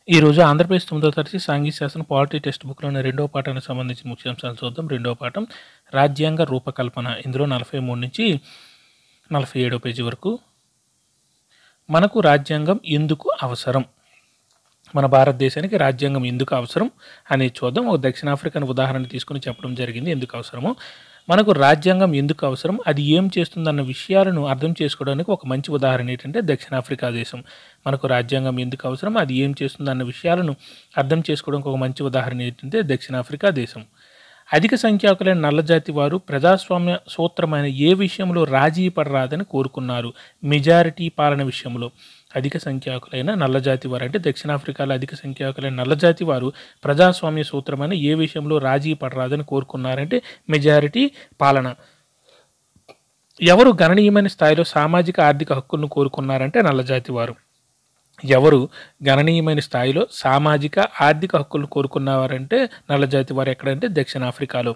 ఈరోజు ఆంధ్రప్రదేశ్ 9వ తరగతి సాంఘిక శాస్త్రం పాలిటీ టెక్స్ట్ బుక్లోని రెండవ పాఠానికి సంబంధించిన ముఖ్యాంశాలు చూద్దాం. రెండవ పాఠం రాజ్యాంగ రూపకల్పన. ఇందులో 43 నుంచి 47 పేజీ వరకు మనకు రాజ్యాంగం ఎందుకు అవసరం, మన భారతదేశానికి రాజ్యాంగం ఎందుకు అవసరం అనేది చూద్దాం. ఒక దక్షిణాఫ్రికాను ఉదాహరణ తీసుకుని చెప్పడం జరిగింది ఎందుకు అవసరమో. మనకు రాజ్యాంగం ఎందుకు అవసరం, అది ఏం చేస్తుందన్న విషయాలను అర్థం చేసుకోవడానికి ఒక మంచి ఉదాహరణ ఏంటంటే దక్షిణాఫ్రికా దేశం. మనకు రాజ్యాంగం ఎందుకు అవసరం, అది ఏం చేస్తుందన్న విషయాలను అర్థం చేసుకోవడానికి ఒక మంచి ఉదాహరణ ఏంటంటే దక్షిణాఫ్రికా దేశం. అధిక సంఖ్యాకులైన నల్లజాతి వారు ప్రజాస్వామ్య సూత్రమైన ఏ విషయంలో రాజీ పడరాదని కోరుకున్నారు. మెజారిటీ పాలన విషయంలో అధిక సంఖ్యాకులైన నల్లజాతి వారు అంటే దక్షిణాఫ్రికాలో అధిక సంఖ్యాకులైన నల్లజాతి వారు ప్రజాస్వామ్య సూత్రమైన ఏ విషయంలో రాజీ పడరాదని కోరుకున్నారంటే మెజారిటీ పాలన. ఎవరు గణనీయమైన స్థాయిలో సామాజిక ఆర్థిక హక్కులను కోరుకున్నారంటే నల్లజాతి వారు. ఎవరు గణనీయమైన స్థాయిలో సామాజిక ఆర్థిక హక్కులను కోరుకున్నవారంటే నల్లజాతి వారు. ఎక్కడంటే దక్షిణాఫ్రికాలో.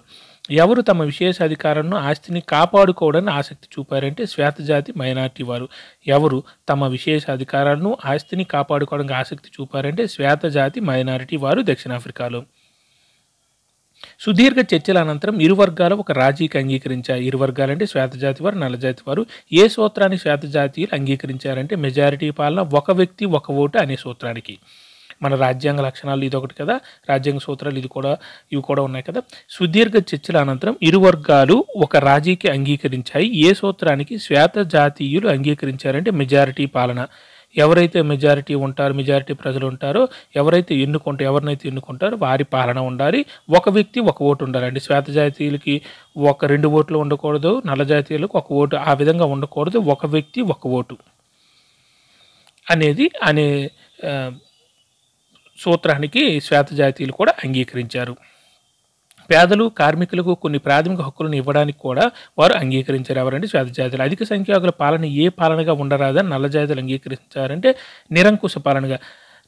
ఎవరు తమ విశేష అధికారాలను ఆస్తిని కాపాడుకోవడానికి ఆసక్తి చూపారంటే శ్వేతజాతి మైనార్టీ వారు. ఎవరు తమ విశేష అధికారాలను ఆస్తిని కాపాడుకోవడానికి ఆసక్తి చూపారంటే శ్వేతజాతి మైనారిటీ వారు దక్షిణాఫ్రికాలో. సుదీర్ఘ చర్చల అనంతరం ఇరు వర్గాలు ఒక రాజీకి అంగీకరించారు. ఇరు వర్గాలంటే శ్వేతజాతి వారు, నల్లజాతి వారు. ఏ సూత్రాన్ని శ్వేతజాతీయులు అంగీకరించారంటే మెజారిటీ పాలన, ఒక వ్యక్తి ఒక ఓటు అనే సూత్రానికి. మన రాజ్యాంగ లక్షణాలు ఇదొకటి కదా, రాజ్యాంగ సూత్రాలు ఇవి కూడా ఉన్నాయి కదా. సుదీర్ఘ చర్చల అనంతరం ఇరు వర్గాలు ఒక రాజీకి అంగీకరించాయి. ఏ సూత్రానికి శ్వేతజాతీయులు అంగీకరించారంటే మెజారిటీ పాలన. ఎవరైతే మెజారిటీ ఉంటారో, మెజారిటీ ప్రజలు ఉంటారో, ఎవరైనైతే ఎన్నుకుంటారో వారి పాలన ఉండాలి. ఒక వ్యక్తి ఒక ఓటు ఉండాలండి. శ్వేతజాతీయులకి 2 ఓట్లు ఉండకూడదు, నల్లజాతీయులకు 1 ఓటు, ఆ విధంగా ఉండకూడదు. ఒక వ్యక్తి ఒక ఓటు అనే సూత్రానికి శ్వేతజాతీయులు కూడా అంగీకరించారు. పేదలు, కార్మికులకు కొన్ని ప్రాథమిక హక్కులను ఇవ్వడానికి కూడా వారు అంగీకరించారు. ఎవరంటే శ్వేతజాతీయులు. అధిక సంఖ్యాకుల పాలన ఏ పాలనగా ఉండరాదని నల్లజాతీయులు అంగీకరించారంటే నిరంకుశ పాలనగా.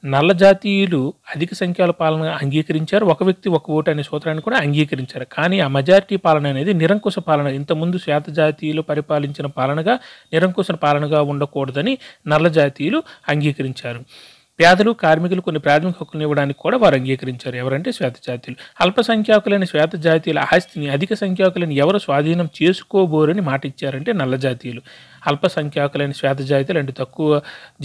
నల్లజాతీయులు అధిక సంఖ్యాల పాలన అంగీకరించారు, ఒక వ్యక్తి ఒక ఓటు అనే సూత్రాన్ని కూడా అంగీకరించారు. కానీ ఆ మెజారిటీ పాలన అనేది నిరంకుశ పాలన. ఇంతకుముందు శ్వేతజాతీయులు పరిపాలించిన పాలనగా నిరంకుశ పాలనగా ఉండకూడదని నల్లజాతీయులు అంగీకరించారు. పేదలు, కార్మికులు కొన్ని ప్రాథమిక హక్కులను ఇవ్వడానికి కూడా వారు అంగీకరించారు. ఎవరంటే శ్వేతజాతీయులు. అల్పసంఖ్యాకులైన శ్వేతజాతీయుల ఆస్తిని అధిక సంఖ్యాకులను ఎవరు స్వాధీనం చేసుకోబోరని మాట ఇచ్చారంటే నల్లజాతీయులు. అల్పసంఖ్యాకులైన శ్వేతజాతీయులు అంటే తక్కువ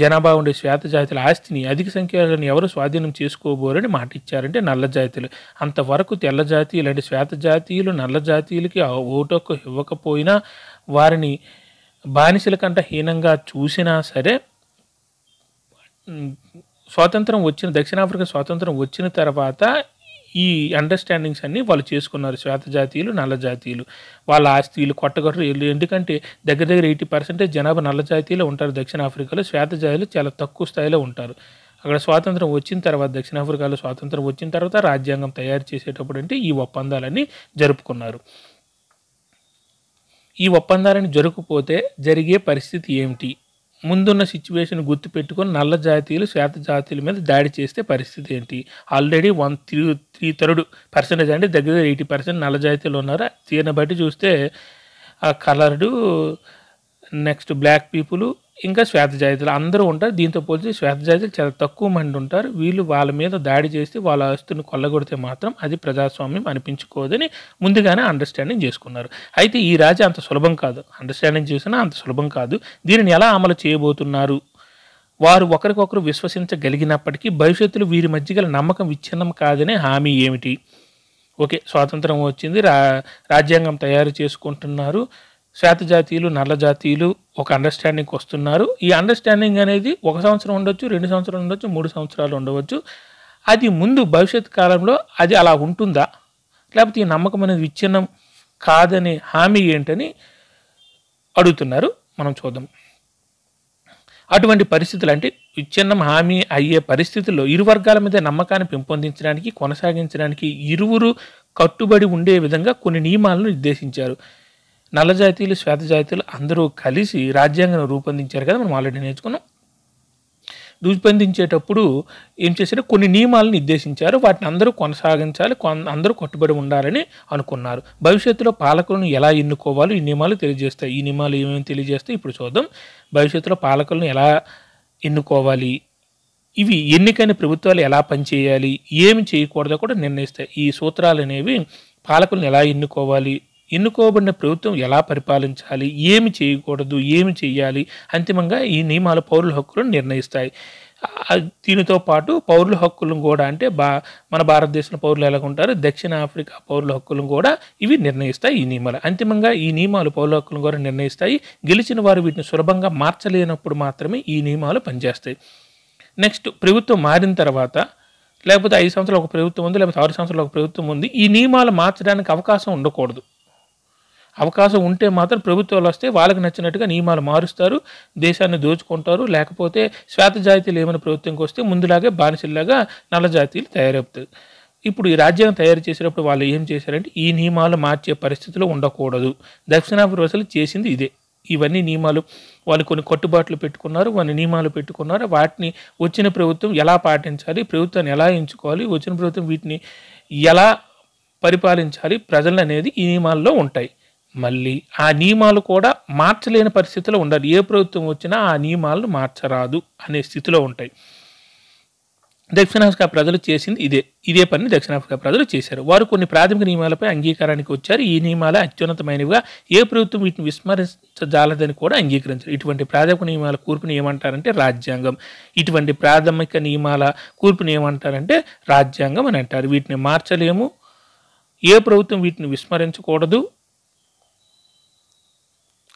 జనాభా ఉండే శ్వేతజాతీయుల ఆస్తిని అధిక సంఖ్యాకులను ఎవరు స్వాధీనం చేసుకోబోరని మాట ఇచ్చారంటే నల్లజాతీయులు. అంతవరకు తెల్లజాతీయులు అంటే శ్వేతజాతీయులు నల్లజాతీయులకి ఓటు హక్కు ఇవ్వకపోయినా, వారిని బానిసల కంటే హీనంగా చూసినా సరే, దక్షిణాఫ్రికా స్వాతంత్రం వచ్చిన తర్వాత ఈ అండర్స్టాండింగ్స్ అన్నీ వాళ్ళు చేసుకున్నారు. శ్వేతజాతీయులు, నల్లజాతీయులు. వాళ్ళ ఆస్తిలు కొట్టగొట్టరు. ఎందుకంటే దగ్గర 80% జనాభా నల్లజాతీయులు ఉంటారు దక్షిణాఫ్రికాలో. శ్వేతజాతీయులు చాలా తక్కువ స్థాయిలో ఉంటారు. అక్కడ స్వాతంత్రం వచ్చిన తర్వాత, దక్షిణాఫ్రికాలో స్వాతంత్రం వచ్చిన తర్వాత రాజ్యాంగం తయారు చేసేటప్పుడు అంటే ఈ ఒప్పందాలన్నీ జరుపుకున్నారు. ఈ ఒప్పందాలని జరగకపోతే జరిగే పరిస్థితి ఏమిటి, ముందున్న సిచ్యువేషన్ గుర్తుపెట్టుకొని నల్ల జాతీయులు శ్వేతజాతీయుల మీద దాడి చేస్తే పరిస్థితి ఏంటి. ఆల్రెడీ 3/3% అంటే దగ్గర 80% నల్ల జాతీయులు ఉన్నారు. దీన్ని బట్టి చూస్తే ఆ కలర్డు, నెక్స్ట్ బ్లాక్ పీపుల్, ఇంకా శ్వేతజాతీయులు అందరూ ఉంటారు. దీంతో పోల్చి శ్వేతజాతీయులు చాలా తక్కువ మంది ఉంటారు. వీళ్ళు వాళ్ళ మీద దాడి చేసి వాళ్ళ ఆస్తుని కొల్లగొడితే మాత్రం అది ప్రజాస్వామ్యం అనిపించుకోదని ముందుగానే అండర్స్టాండింగ్ చేసుకున్నారు. అయితే ఈ రాజీ అంత సులభం కాదు. అండర్స్టాండింగ్ చేసినా అంత సులభం కాదు. దీనిని ఎలా అమలు చేయబోతున్నారు, వారు ఒకరికొకరు విశ్వసించగలిగినప్పటికీ భవిష్యత్తులో వీరి మధ్య గల నమ్మకం విచ్ఛిన్నం కాదనే హామీ ఏమిటి. ఓకే, స్వాతంత్రం వచ్చింది, రాజ్యాంగం తయారు చేసుకుంటున్నారు. శ్వేతజాతీయులు, నల్లజాతీయులు ఒక అండర్స్టాండింగ్కి వస్తున్నారు. ఈ అండర్స్టాండింగ్ అనేది 1 సంవత్సరం ఉండొచ్చు, 2 సంవత్సరాలు ఉండొచ్చు, 3 సంవత్సరాలు ఉండవచ్చు. అది ముందు భవిష్యత్ కాలంలో అది అలా ఉంటుందా, లేకపోతే ఈ నమ్మకం అనేది విచ్ఛిన్నం కాదనే హామీ ఏంటని అడుగుతున్నారు. మనం చూద్దాం. అటువంటి పరిస్థితులు అంటే విచ్ఛిన్నం హామీ అయ్యే పరిస్థితుల్లో ఇరు వర్గాల మీద నమ్మకాన్ని పెంపొందించడానికి, కొనసాగించడానికి ఇరువురు కట్టుబడి ఉండే విధంగా కొన్ని నియమాలను నిర్దేశించారు. నల్లజాతీయులు, శ్వేతజాతీయులు అందరూ కలిసి రాజ్యాంగాన్ని రూపొందించారు కదా, మనం ఆల్రెడీ నేర్చుకున్నాం. రూపొందించేటప్పుడు ఏం చేశారు, కొన్ని నియమాలను నిర్దేశించారు. వాటిని అందరూ కొనసాగించాలి, అందరూ కట్టుబడి ఉండాలని అనుకున్నారు. భవిష్యత్తులో పాలకులను ఎలా ఎన్నుకోవాలో ఈ నియమాలు తెలియజేస్తాయి. ఈ నియమాలు ఏమేమి తెలియజేస్తాయి ఇప్పుడు చూద్దాం. భవిష్యత్తులో పాలకులను ఎలా ఎన్నుకోవాలి, ఇవి ఎన్నికైన ప్రభుత్వాలు ఎలా పనిచేయాలి, ఏమి చేయకూడదో కూడా నిర్ణయిస్తాయి. ఈ సూత్రాలు అనేవి పాలకులను ఎలా ఎన్నుకోవాలి, ఎన్నుకోబడిన ప్రభుత్వం ఎలా పరిపాలించాలి, ఏమి చేయకూడదు, ఏమి చేయాలి, అంతిమంగా ఈ నియమాలు పౌరుల హక్కులను నిర్ణయిస్తాయి. దీనితో పాటు పౌరుల హక్కులను కూడా అంటే మన భారతదేశంలో పౌరులు ఎలా ఉంటారు, దక్షిణ ఆఫ్రికా పౌరుల హక్కులను కూడా ఇవి నిర్ణయిస్తాయి ఈ నియమాలు. అంతిమంగా ఈ నియమాలు పౌరుల హక్కులను కూడా నిర్ణయిస్తాయి. గెలిచిన వారు వీటిని సులభంగా మార్చలేనప్పుడు మాత్రమే ఈ నియమాలు పనిచేస్తాయి. నెక్స్ట్, ప్రభుత్వం మారిన తర్వాత లేకపోతే 5 సంవత్సరాలు ఒక ప్రభుత్వం ఉంది, లేకపోతే 6 సంవత్సరాలు ఒక ప్రభుత్వం ఉంది, ఈ నియమాలు మార్చడానికి అవకాశం ఉండకూడదు. అవకాశం ఉంటే మాత్రం ప్రభుత్వాలు వస్తే వాళ్ళకి నచ్చినట్టుగా నియమాలు మారుస్తారు, దేశాన్ని దోచుకుంటారు. లేకపోతే శ్వేత జాతీయులు ఏమైనా ప్రభుత్వంకి వస్తే ముందులాగే బానిసల్లాగా నల్ల జాతీయులు తయారవుతారు. ఇప్పుడు ఈ రాజ్యాంగం తయారు చేసేటప్పుడు వాళ్ళు ఏం చేశారంటే ఈ నియమాలు మార్చే పరిస్థితిలో ఉండకూడదు. దక్షిణాఫ్రికా ప్రజలు చేసింది ఇదే. ఇవన్నీ నియమాలు వాళ్ళు కొన్ని కట్టుబాట్లు పెట్టుకున్నారు, కొన్ని నియమాలు పెట్టుకున్నారు. వాటిని వచ్చిన ప్రభుత్వం ఎలా పాటించాలి, ప్రభుత్వాన్ని ఎలా ఎంచుకోవాలి, వచ్చిన ప్రభుత్వం వీటిని ఎలా పరిపాలించాలి ప్రజలు అనేది ఈ నియమాల్లో ఉంటాయి. మళ్ళీ ఆ నియమాలు కూడా మార్చలేని పరిస్థితిలో ఉండాలి. ఏ ప్రభుత్వం వచ్చినా ఆ నియమాలను మార్చరాదు అనే స్థితిలో ఉంటాయి. దక్షిణాఫ్రికా ప్రజలు చేసింది ఇదే పని దక్షిణాఫ్రికా ప్రజలు చేశారు. వారు కొన్ని ప్రాథమిక నియమాలపై అంగీకారానికి వచ్చారు. ఈ నియమాలే అత్యున్నతమైనవిగా, ఏ ప్రభుత్వం వీటిని విస్మరించజాలదని కూడా అంగీకరించారు. ఇటువంటి ప్రాథమిక నియమాల కూర్పుని ఏమంటారంటే రాజ్యాంగం. ఇటువంటి ప్రాథమిక నియమాల కూర్పుని ఏమంటారంటే రాజ్యాంగం అని అంటారు. వీటిని మార్చలేము, ఏ ప్రభుత్వం వీటిని విస్మరించకూడదు.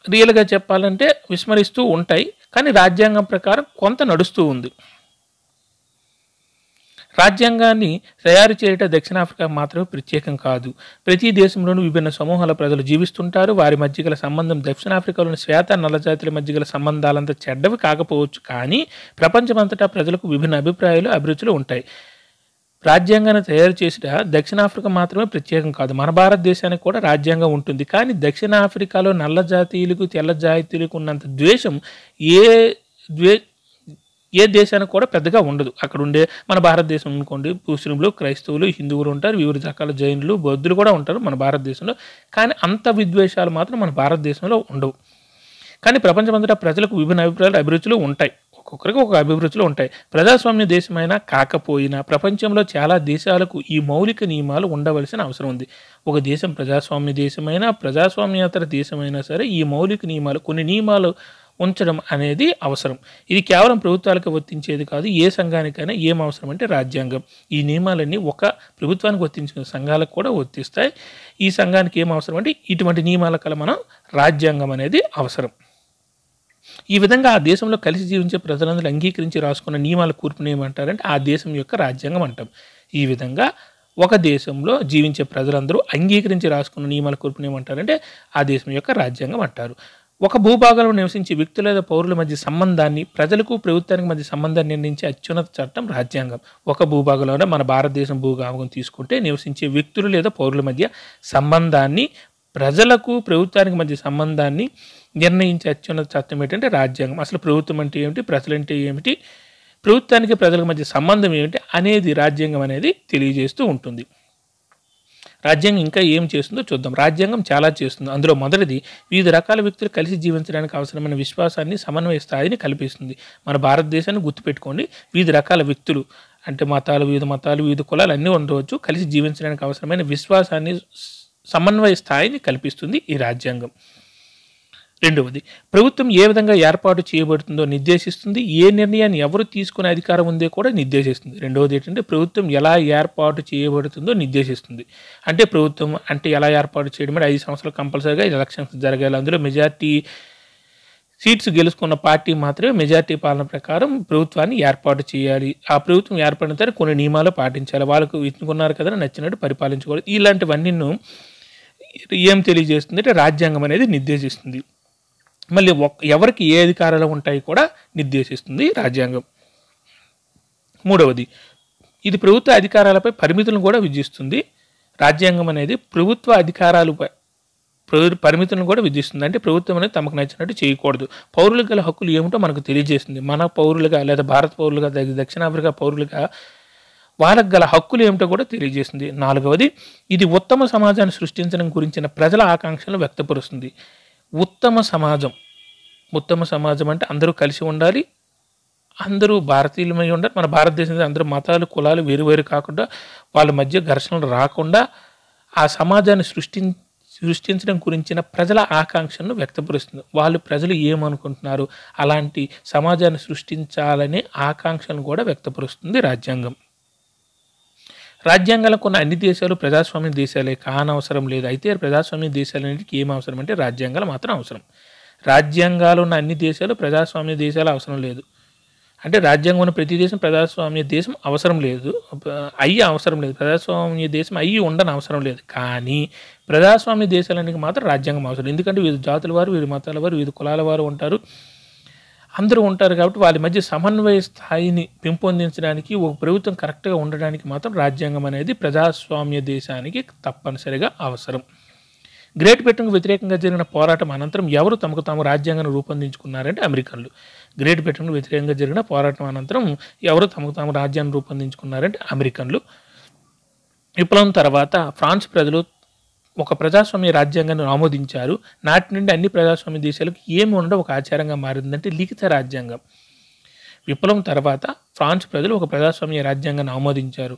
రియల్గా చెప్పాలంటే విస్మరిస్తూ ఉంటాయి, కానీ రాజ్యాంగం ప్రకారం కొంత నడుస్తూ ఉంది. రాజ్యాంగాన్ని తయారు చేయటం దక్షిణాఫ్రికా మాత్రమే ప్రత్యేకం కాదు. ప్రతి దేశంలోనూ విభిన్న సమూహాల ప్రజలు జీవిస్తుంటారు. వారి మధ్య గల సంబంధం దక్షిణాఫ్రికాలోని శ్వేత నల్లజాతుల మధ్య గల సంబంధాలంతా చెడ్డవి కాకపోవచ్చు, కానీ ప్రపంచమంతటా ప్రజలకు విభిన్న అభిప్రాయాలు, అభిరుచులు ఉంటాయి. రాజ్యాంగాన్ని తయారు చేసిన దక్షిణాఫ్రికా మాత్రమే ప్రత్యేకం కాదు, మన భారతదేశానికి కూడా రాజ్యాంగం ఉంటుంది. కానీ దక్షిణాఫ్రికాలో నల్ల జాతీయులకు తెల్ల జాతీయులకు ఉన్నంత ద్వేషం ఏ దేశానికి కూడా పెద్దగా ఉండదు. అక్కడ ఉండే మన భారతదేశం అనుకోండి, ముస్లింలు, క్రైస్తవులు, హిందువులు ఉంటారు, వివిధ రకాల జైనులు, బౌద్ధులు కూడా ఉంటారు మన భారతదేశంలో. కానీ అంత విద్వేషాలు మాత్రం మన భారతదేశంలో ఉండవు. కానీ ప్రపంచమంతటా ప్రజలకు విభిన్న అభిప్రాయాలు, అభిరుచులు ఉంటాయి. ఒక్కొక్కరికి ఒక అభిరుచులు ఉంటాయి. ప్రజాస్వామ్య దేశమైనా కాకపోయినా ప్రపంచంలో చాలా దేశాలకు ఈ మౌలిక నియమాలు ఉండవలసిన అవసరం ఉంది. ఒక దేశం ప్రజాస్వామ్య దేశమైనా ప్రజాస్వామ్యేతర దేశమైనా సరే ఈ మౌలిక నియమాలు, కొన్ని నియమాలు ఉంచడం అనేది అవసరం. ఇది కేవలం ప్రభుత్వాలకు వర్తించేది కాదు, ఏ సంఘానికైనా ఏం అవసరం అంటే రాజ్యాంగం. ఈ నియమాలన్నీ ఒక ప్రభుత్వానికి వర్తించిన సంఘాలకు కూడా వర్తిస్తాయి. ఈ సంఘానికి ఏం అవసరం అంటే ఇటువంటి నియమాల కల మనం రాజ్యాంగం అనేది అవసరం. ఈ విధంగా ఆ దేశంలో కలిసి జీవించే ప్రజలందరూ అంగీకరించి రాసుకున్న నియమాల కూర్పుని ఏమంటారంటే ఆ దేశం యొక్క రాజ్యాంగం అంటాం. ఈ విధంగా ఒక దేశంలో జీవించే ప్రజలందరూ అంగీకరించి రాసుకున్న నియమాల కూర్పుని ఏమంటారంటే ఆ దేశం యొక్క రాజ్యాంగం అంటారు. ఒక భూభాగంలో నివసించే వ్యక్తుల లేదా పౌరుల మధ్య సంబంధాన్ని, ప్రజలకు ప్రభుత్వానికి మధ్య సంబంధాన్ని నిర్ణయించే అత్యున్నత చట్టం రాజ్యాంగం. ఒక భూభాగంలోనే మన భారతదేశం భూభాగం తీసుకుంటే నివసించే వ్యక్తులు లేదా పౌరుల మధ్య సంబంధాన్ని, ప్రజలకు ప్రభుత్వానికి మధ్య సంబంధాన్ని నిర్ణయించే అత్యున్నత చట్టం ఏంటంటే రాజ్యాంగం. అసలు ప్రభుత్వం అంటే ఏమిటి, ప్రజలంటే ఏమిటి, ప్రభుత్వానికి ప్రజల మధ్య సంబంధం ఏమిటి అనేది రాజ్యాంగం అనేది తెలియజేస్తూ ఉంటుంది. రాజ్యాంగం ఇంకా ఏం చేస్తుందో చూద్దాం. రాజ్యాంగం చాలా చేస్తుంది. అందులో మొదటిది వివిధ రకాల వ్యక్తులు కలిసి జీవించడానికి అవసరమైన విశ్వాసాన్ని, సమన్వయ స్థాయిని కల్పిస్తుంది. మన భారతదేశాన్ని గుర్తుపెట్టుకోండి, వివిధ రకాల వ్యక్తులు అంటే వివిధ మతాలు, వివిధ కులాలు అన్నీ ఉండవచ్చు. కలిసి జీవించడానికి అవసరమైన విశ్వాసాన్ని, సమన్వయ స్థాయిని కల్పిస్తుంది ఈ రాజ్యాంగం. రెండవది, ప్రభుత్వం ఏ విధంగా ఏర్పాటు చేయబడుతుందో నిర్దేశిస్తుంది. ఏ నిర్ణయాన్ని ఎవరు తీసుకునే అధికారం ఉందో కూడా నిర్దేశిస్తుంది. రెండవది ఏంటంటే ప్రభుత్వం ఎలా ఏర్పాటు చేయబడుతుందో నిర్దేశిస్తుంది. అంటే ప్రభుత్వం అంటే ఎలా ఏర్పాటు చేయడం అంటే 5 సంవత్సరాలు కంపల్సరీగా ఎలక్షన్స్ జరగాలి. అందులో మెజార్టీ సీట్స్ గెలుచుకున్న పార్టీ మాత్రమే మెజార్టీ పాలన ప్రకారం ప్రభుత్వాన్ని ఏర్పాటు చేయాలి. ఆ ప్రభుత్వం ఏర్పడిన తర్వాత కొన్ని నియమాలు పాటించాలి. వాళ్ళకు ఎన్నుకున్నారు కదా నచ్చినట్టు పరిపాలించుకోవాలి. ఇలాంటివన్నీ ఏం తెలియజేస్తుంది అంటే రాజ్యాంగం అనేది నిర్దేశిస్తుంది. మళ్ళీ ఎవరికి ఏ అధికారాలు ఉంటాయి కూడా నిర్దేశిస్తుంది రాజ్యాంగం. మూడవది, ఇది ప్రభుత్వ అధికారాలపై పరిమితులను కూడా విధిస్తుంది. రాజ్యాంగం అనేది ప్రభుత్వ అధికారాలపై పరిమితులను కూడా విధిస్తుంది. అంటే ప్రభుత్వం అనేది తమకు నచ్చినట్టు చేయకూడదు. పౌరులకు గల హక్కులు ఏమిటో మనకు తెలియజేస్తుంది. మన పౌరులుగా లేదా భారత పౌరులుగా, దక్షిణాఫ్రికా పౌరులుగా వాళ్ళకు గల హక్కులు ఏమిటో కూడా తెలియజేస్తుంది. నాలుగవది, ఇది ఉత్తమ సమాజాన్ని సృష్టించడం గురించిన ప్రజల ఆకాంక్షలను వ్యక్తపరుస్తుంది. ఉత్తమ సమాజం అంటే అందరూ కలిసి ఉండాలి, అందరూ భారతీయులమై ఉండరు. మన భారతదేశంలో అందరూ మతాలు, కులాలు వేరు వేరు కాకుండా వాళ్ళ మధ్య ఘర్షణలు రాకుండా ఆ సమాజాన్ని సృష్టించడం గురించిన ప్రజల ఆకాంక్షను వ్యక్తపరుస్తుంది. వాళ్ళు ప్రజలు ఏమనుకుంటున్నారు, అలాంటి సమాజాన్ని సృష్టించాలనే ఆకాంక్షను కూడా వ్యక్తపరుస్తుంది రాజ్యాంగం. రాజ్యాంగాలకు ఉన్న అన్ని దేశాలు ప్రజాస్వామ్య దేశాలే కానవసరం లేదు. అయితే ప్రజాస్వామ్య దేశాలన్నిటికీ ఏం అవసరం అంటే రాజ్యాంగాలు మాత్రం అవసరం. రాజ్యాంగాలు ఉన్న అన్ని దేశాలు ప్రజాస్వామ్య దేశాలు అవసరం లేదు. అంటే రాజ్యాంగం ఉన్న ప్రతి దేశం ప్రజాస్వామ్య దేశం అవసరం లేదు, అవసరం లేదు. ప్రజాస్వామ్య దేశం ఉండని అవసరం లేదు. కానీ ప్రజాస్వామ్య దేశాలన్నిటికీ మాత్రం రాజ్యాంగం అవసరం. ఎందుకంటే వివిధ జాతుల వారు, వివిధ మతాల వారు, వివిధ కులాల వారు ఉంటారు, అందరూ ఉంటారు. కాబట్టి వాళ్ళ మధ్య సమన్వయ స్థాయిని పెంపొందించడానికి ఒక ప్రభుత్వం కరెక్ట్గా ఉండడానికి మాత్రం రాజ్యాంగం అనేది ప్రజాస్వామ్య దేశానికి తప్పనిసరిగా అవసరం. గ్రేట్ బ్రిటన్కు వ్యతిరేకంగా జరిగిన పోరాటం అనంతరం ఎవరు తమకు తాము రాజ్యాంగాన్ని రూపొందించుకున్నారంటే అమెరికన్లు. గ్రేట్ బ్రిటన్కు వ్యతిరేకంగా జరిగిన పోరాటం అనంతరం ఎవరు తమకు తాము రాజ్యాన్ని రూపొందించుకున్నారంటే అమెరికన్లు. విప్లవం తర్వాత ఫ్రాన్స్ ప్రజలు ఒక ప్రజాస్వామ్య రాజ్యాంగాన్ని ఆమోదించారు. నాటి నుండి అన్ని ప్రజాస్వామ్య దేశాలకు ఏమి ఉండడం ఒక ఆచారంగా మారిందంటే లిఖిత రాజ్యాంగం. విప్లవం తర్వాత ఫ్రాన్స్ ప్రజలు ఒక ప్రజాస్వామ్య రాజ్యాంగాన్ని ఆమోదించారు.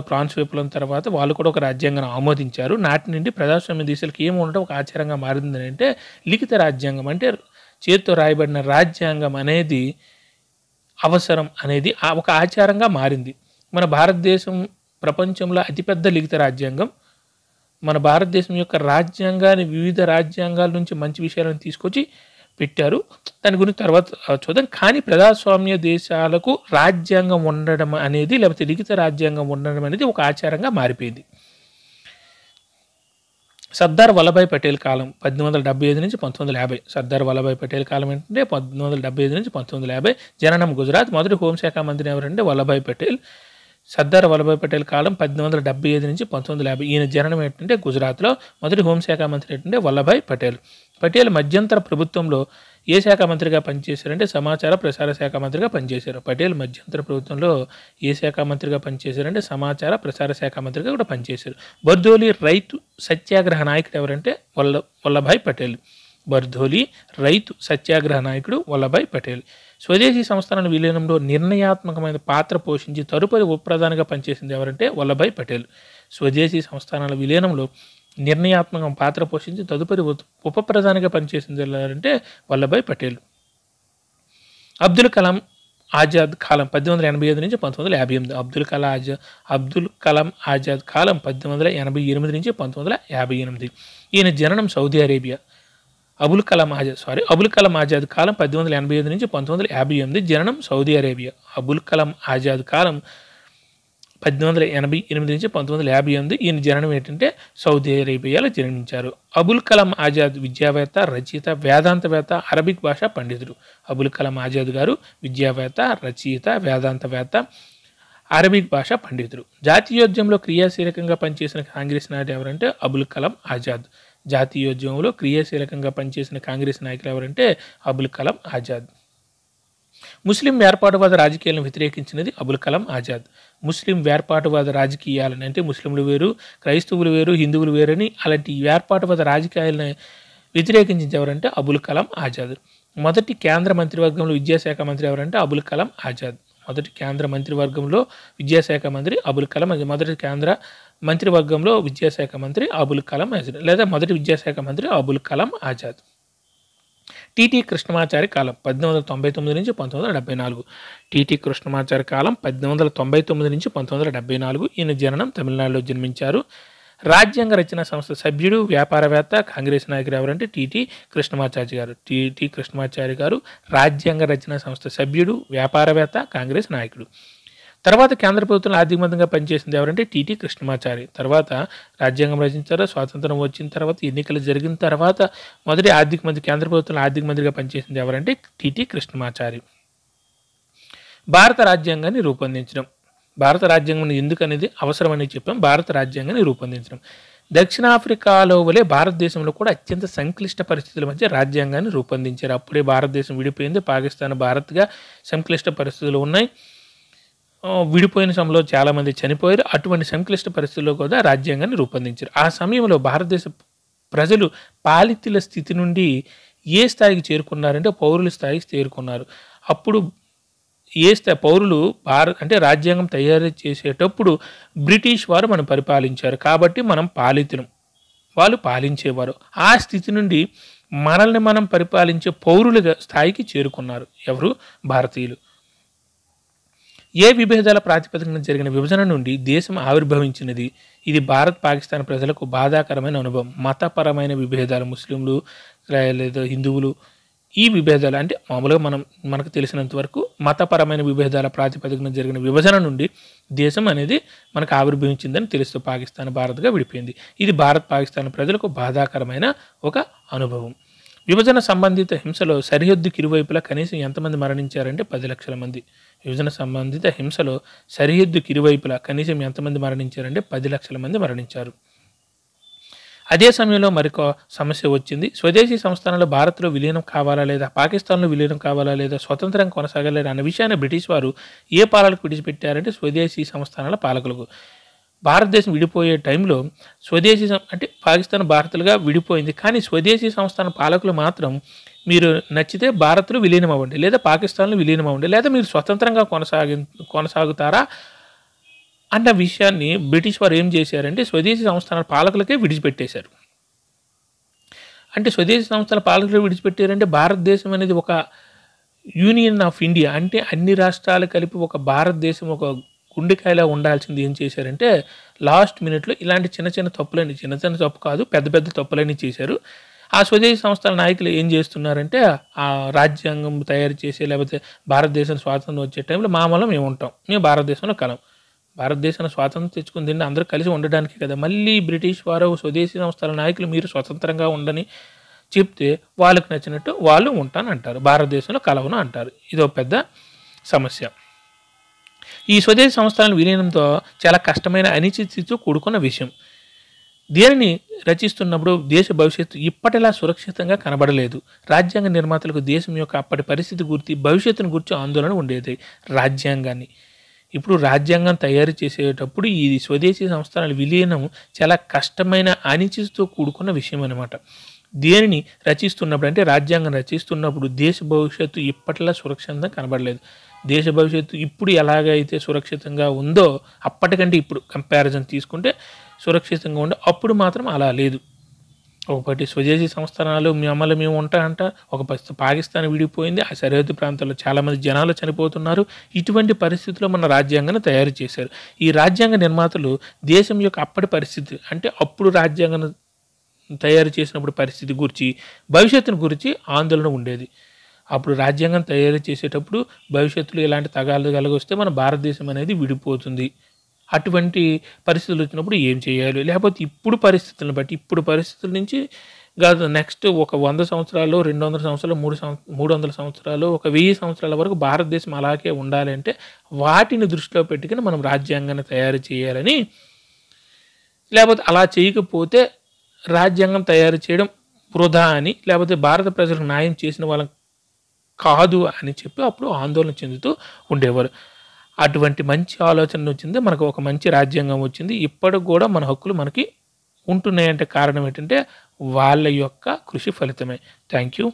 ఫ్రాన్స్ విప్లవం తర్వాత వాళ్ళు కూడా ఒక రాజ్యాంగాన్ని ఆమోదించారు. నాటి నుండి ప్రజాస్వామ్య దేశాలకు ఏమి ఉండడం ఒక ఆచారంగా మారిందని అంటే లిఖిత రాజ్యాంగం, అంటే చేతితో రాయబడిన రాజ్యాంగం అనేది అవసరం అనేది ఒక ఆచారంగా మారింది. మన భారతదేశం ప్రపంచంలో అతిపెద్ద లిఖిత రాజ్యాంగం. మన భారతదేశం యొక్క రాజ్యాంగాన్ని వివిధ రాజ్యాంగాల నుంచి మంచి విషయాలను తీసుకొచ్చి పెట్టారు. దాని గురించి తర్వాత చూద్దాం. కానీ ప్రజాస్వామ్య దేశాలకు రాజ్యాంగం ఉండడం అనేది, లేకపోతే లిఖిత రాజ్యాంగం ఉండడం అనేది ఒక ఆచారంగా మారిపోయింది. సర్దార్ వల్లభాయ్ పటేల్ కాలం 1875 నుంచి 1950. సర్దార్ వల్లభాయ్ పటేల్ కాలం ఏంటంటే 1875 నుంచి 1950. జననం గుజరాత్. మొదటి హోంశాఖ మంత్రి ఎవరంటే వల్లభాయ్ పటేల్. సర్దార్ వల్లభాయ్ పటేల్ కాలం 1875 నుంచి 1950. ఈయన జననం ఏంటంటే గుజరాత్లో. మొదటి హోంశాఖ మంత్రి ఏంటంటే వల్లభాయ్ పటేల్. పటేల్ మధ్యంతర ప్రభుత్వంలో ఏ శాఖ మంత్రిగా పనిచేశారంటే సమాచార ప్రసార శాఖ మంత్రిగా పనిచేశారు. పటేల్ మధ్యంతర ప్రభుత్వంలో ఏ శాఖ మంత్రిగా పనిచేశారంటే సమాచార ప్రసార శాఖ మంత్రిగా కూడా పనిచేశారు. బర్దోలి రైతు సత్యాగ్రహ నాయకుడు ఎవరంటే వల్లభాయ్ పటేల్. బర్దోలి రైతు సత్యాగ్రహ నాయకుడు వల్లభాయ్ పటేల్. స్వదేశీ సంస్థానాల విలీనంలో నిర్ణయాత్మకమైన పాత్ర పోషించి తదుపరి ఉపప్రధానిగా పనిచేసింది ఎవరంటే వల్లభాయ్ పటేల్. స్వదేశీ సంస్థానాల విలీనంలో నిర్ణయాత్మక పాత్ర పోషించి తదుపరి ఉపప్రధానిగా పనిచేసింది ఎవరంటే వల్లభాయ్ పటేల్. అబ్దుల్ కలాం ఆజాద్ కాలం 1885 నుంచి 1958. అబ్దుల్ కలాం ఆజాద్ కాలం 1888 నుంచి 1958. ఈయన జననం సౌదీ అరేబియా. అబుల్ కలాం ఆజాద్ కాలం 1885 నుంచి 1958. జననం సౌదీ అరేబియా. అబుల్ కలాం ఆజాద్ కాలం 1888 నుంచి 1958. ఈయన జననం ఏంటంటే సౌదీ అరేబియాలో జన్మించారు. అబుల్ కలాం ఆజాద్ విద్యావేత్త, రచయిత, వేదాంతవేత్త, అరబిక్ భాషా పండితుడు. అబుల్ కలాం ఆజాద్ గారు విద్యావేత్త, రచయిత, వేదాంతవేత్త, అరబిక్ భాషా పండితుడు. జాతీయోద్యమంలో క్రియాశీలకంగా పనిచేసిన కాంగ్రెస్ నాయకుడు ఎవరంటే అబుల్ కలాం ఆజాద్. జాతీయోద్యమంలో క్రియాశీలకంగా పనిచేసిన కాంగ్రెస్ నాయకులు ఎవరంటే అబుల్ కలాం ఆజాద్. ముస్లిం వేర్పాటువాద రాజకీయాలను వ్యతిరేకించినది అబుల్ కలాం ఆజాద్. ముస్లిం వేర్పాటువాద రాజకీయాలను అంటే ముస్లింలు వేరు, క్రైస్తవులు వేరు, హిందువులు వేరని అలాంటి వేర్పాటువాద రాజకీయాలను వ్యతిరేకించింది ఎవరంటే అబుల్ కలాం ఆజాద్. మొదటి కేంద్ర మంత్రివర్గంలో విద్యాశాఖ మంత్రి ఎవరంటే అబుల్ కలాం ఆజాద్. మొదటి కేంద్ర మంత్రివర్గంలో విద్యాశాఖ మంత్రి అబుల్ కలాం ఆజాద్. మొదటి కేంద్ర మంత్రివర్గంలో విద్యాశాఖ మంత్రి అబుల్ కలాం ఆజాద్, లేదా మొదటి విద్యాశాఖ మంత్రి అబుల్ కలాం ఆజాద్. టిటి కృష్ణమాచారి కాలం 1899 నుంచి 1974. టిటి కృష్ణమాచారి కాలం 1899 నుంచి 1974. ఈయన జననం తమిళనాడులో జన్మించారు. రాజ్యాంగ రచన సంస్థ సభ్యుడు, వ్యాపారవేత్త, కాంగ్రెస్ నాయకుడు ఎవరంటే టిటి కృష్ణమాచారి గారు. టిటి కృష్ణమాచారి గారు రాజ్యాంగ రచన సంస్థ సభ్యుడు, వ్యాపారవేత్త, కాంగ్రెస్ నాయకుడు. తర్వాత కేంద్ర ప్రభుత్వంలో ఆర్థిక మంత్రిగా పనిచేసింది ఎవరంటే టిటి కృష్ణమాచారి. తర్వాత రాజ్యాంగం రచించారు. స్వాతంత్రం వచ్చిన తర్వాత, ఎన్నికలు జరిగిన తర్వాత మొదటి ఆర్థిక మంత్రి, కేంద్ర ప్రభుత్వంలో ఆర్థిక మంత్రిగా పనిచేసింది ఎవరంటే టిటి కృష్ణమాచారి. భారత రాజ్యాంగాన్ని రూపొందించడం. భారత రాజ్యాంగం ఎందుకనేది అవసరమని చెప్పాం. భారత రాజ్యాంగాన్ని రూపొందించడం. దక్షిణాఫ్రికాలో వలె భారతదేశంలో కూడా అత్యంత సంక్లిష్ట పరిస్థితుల మధ్య రాజ్యాంగాన్ని రూపొందించారు. అప్పుడే భారతదేశం విడిపోయింది. పాకిస్తాన్, భారత్గా సంక్లిష్ట పరిస్థితులు ఉన్నాయి. విడిపోయిన సమయంలో చాలామంది చనిపోయారు. అటువంటి సంక్లిష్ట పరిస్థితుల్లో కూడా రాజ్యాంగాన్ని రూపొందించారు. ఆ సమయంలో భారతదేశ ప్రజలు పాలితుల స్థితి నుండి ఏ స్థాయికి చేరుకున్నారంటే పౌరుల స్థాయికి చేరుకున్నారు. అప్పుడు పౌరులు అంటే రాజ్యాంగం తయారు చేసేటప్పుడు బ్రిటిష్ వారు మనం పరిపాలించారు కాబట్టి మనం పాలితులం, వాళ్ళు పాలించేవారు. ఆ స్థితి నుండి మనల్ని మనం పరిపాలించే పౌరుల స్థాయికి చేరుకున్నారు ఎవరు? భారతీయులు. ఏ విభేదాల ప్రాతిపదికన జరిగిన విభజన నుండి దేశం ఆవిర్భవించినది. ఇది భారత్ పాకిస్తాన్ ప్రజలకు బాధాకరమైన అనుభవం. మతపరమైన విభేదాలు, ముస్లింలు లేదా హిందువులు, ఈ విభేదాలు అంటే మామూలుగా మనకు తెలిసినంత వరకు మతపరమైన విభేదాల ప్రాతిపదికన జరిగిన విభజన నుండి దేశం అనేది మనకు ఆవిర్భవించిందని తెలుస్తూ పాకిస్తాన్ భారత్గా విడిపోయింది. ఇది భారత్ పాకిస్తాన్ ప్రజలకు బాధాకరమైన ఒక అనుభవం. విభజన సంబంధిత హింసలో సరిహద్దుకి ఇరువైపులా కనీసం ఎంతమంది మరణించారంటే 10 లక్షల మంది. విభజన సంబంధిత హింసలో సరిహద్దుకి ఇరువైపులా కనీసం ఎంతమంది మరణించారంటే 10 లక్షల మంది మరణించారు. అదే సమయంలో మరొక సమస్య వచ్చింది. స్వదేశీ సంస్థానాలు భారత్లో విలీనం కావాలా లేదా పాకిస్తాన్లో విలీనం కావాలా లేదా స్వతంత్రం కొనసాగలేదా అన్న విషయాన్ని బ్రిటిష్ వారు ఏ పాలకులకు విడిచిపెట్టారంటే స్వదేశీ సంస్థానాల పాలకులకు. భారతదేశం విడిపోయే టైంలో స్వదేశీ అంటే పాకిస్తాన్ భారత్లుగా విడిపోయింది, కానీ స్వదేశీ సంస్థాన పాలకులు మాత్రం మీరు నచ్చితే భారత్లో విలీనం అవ్వండి లేదా పాకిస్తాన్లో విలీనం అవ్వండి లేదా మీరు స్వతంత్రంగా కొనసాగుతారా అన్న విషయాన్ని బ్రిటిష్ వారు ఏం చేశారంటే స్వదేశీ సంస్థానాల పాలకులకే విడిచిపెట్టేశారు. అంటే స్వదేశీ సంస్థల పాలకులు విడిచిపెట్టారంటే భారతదేశం అనేది ఒక యూనియన్ ఆఫ్ ఇండియా, అంటే అన్ని రాష్ట్రాలు కలిపి ఒక భారతదేశం ఒక గుండెకాయలా ఉండాల్సింది ఏం చేశారంటే లాస్ట్ మినిట్లో ఇలాంటి చిన్న చిన్న తప్పు కాదు, పెద్ద పెద్ద తప్పులన్నీ చేశారు. ఆ స్వదేశీ సంస్థల నాయకులు ఏం చేస్తున్నారంటే ఆ రాజ్యాంగం తయారు చేసే లేకపోతే భారతదేశం స్వాతంత్రం వచ్చే టైంలో మామూలు మేము ఉంటాం, మేము భారతదేశంలో కలం, భారతదేశాన్ని స్వాతంత్రం తెచ్చుకుంది అందరూ కలిసి ఉండడానికి కదా. మళ్ళీ బ్రిటిష్ వారు స్వదేశీ సంస్థల నాయకులు మీరు స్వతంత్రంగా ఉండని చెప్తే వాళ్ళకి నచ్చినట్టు వాళ్ళు ఉంటానంటారు, భారతదేశంలో కలవను అంటారు. ఇదో పెద్ద సమస్య. ఈ స్వదేశీ సంస్థల విలీనంతో చాలా కష్టమైన అనిశ్చితితో కూడుకున్న విషయం. దీనిని రచిస్తున్నప్పుడు దేశ భవిష్యత్తు ఇప్పటిలా సురక్షితంగా కనబడలేదు. రాజ్యాంగ నిర్మాతలకు దేశం యొక్క అప్పటి పరిస్థితి గురించి భవిష్యత్తును గురించి ఆందోళన ఉండేది. రాజ్యాంగాన్ని ఇప్పుడు రాజ్యాంగం తయారు చేసేటప్పుడు ఈ స్వదేశీ సంస్థల విలీనం చాలా కష్టమైన అనిశ్చితితో కూడుకున్న విషయం అన్నమాట. దేనిని రచిస్తున్నప్పుడు అంటే రాజ్యాంగం రచిస్తున్నప్పుడు దేశ భవిష్యత్తు ఇప్పటిలా సురక్షితంగా కనబడలేదు. దేశ భవిష్యత్తు ఇప్పుడు ఎలాగైతే సురక్షితంగా ఉందో అప్పటికంటే ఇప్పుడు కంపారిజన్ తీసుకుంటే సురక్షితంగా ఉండే అప్పుడు మాత్రం అలా లేదు. ఒకటి స్వదేశీ సంస్థానాలు మేము ఉంటాయంట, ఒక పాకిస్తాన్ విడిపోయింది, ఆ సరిహద్దు ప్రాంతాల్లో చాలామంది జనాలు చనిపోతున్నారు. ఇటువంటి పరిస్థితుల్లో మన రాజ్యాంగాన్ని తయారు చేశారు. ఈ రాజ్యాంగ నిర్మాతలు దేశం యొక్క అప్పటి పరిస్థితి అంటే అప్పుడు రాజ్యాంగం తయారు చేసినప్పుడు పరిస్థితి గురించి భవిష్యత్తును గురించి ఆందోళన ఉండేది. అప్పుడు రాజ్యాంగం తయారు చేసేటప్పుడు భవిష్యత్తులో ఇలాంటి తగాదాలు వస్తే మన భారతదేశం అనేది విడిపోతుంది, అటువంటి పరిస్థితులు వచ్చినప్పుడు ఏం చేయాలి, లేకపోతే ఇప్పుడు పరిస్థితులను బట్టి ఇప్పుడు పరిస్థితుల నుంచి కాదు నెక్స్ట్ ఒక 100 సంవత్సరాలు 200 సంవత్సరాలు 300 సంవత్సరాలు ఒక 1000 సంవత్సరాల వరకు భారతదేశం అలాగే ఉండాలి అంటే వాటిని దృష్టిలో పెట్టుకుని మనం రాజ్యాంగాన్ని తయారు చేయాలని, లేకపోతే అలా చేయకపోతే రాజ్యాంగం తయారు చేయడం వృధా అని, లేకపోతే భారత ప్రజలకు న్యాయం చేసిన వాళ్ళం కాదు అని చెప్పి అప్పుడు ఆందోళన చెందుతూ ఉండేవారు. అటువంటి మంచి ఆలోచన వచ్చింది, మనకు ఒక మంచి రాజ్యాంగం వచ్చింది. ఇప్పటికి కూడా మన హక్కులు మనకి ఉంటున్నాయంటే కారణం ఏంటంటే వాళ్ళ యొక్క కృషి ఫలితమే. Thank you.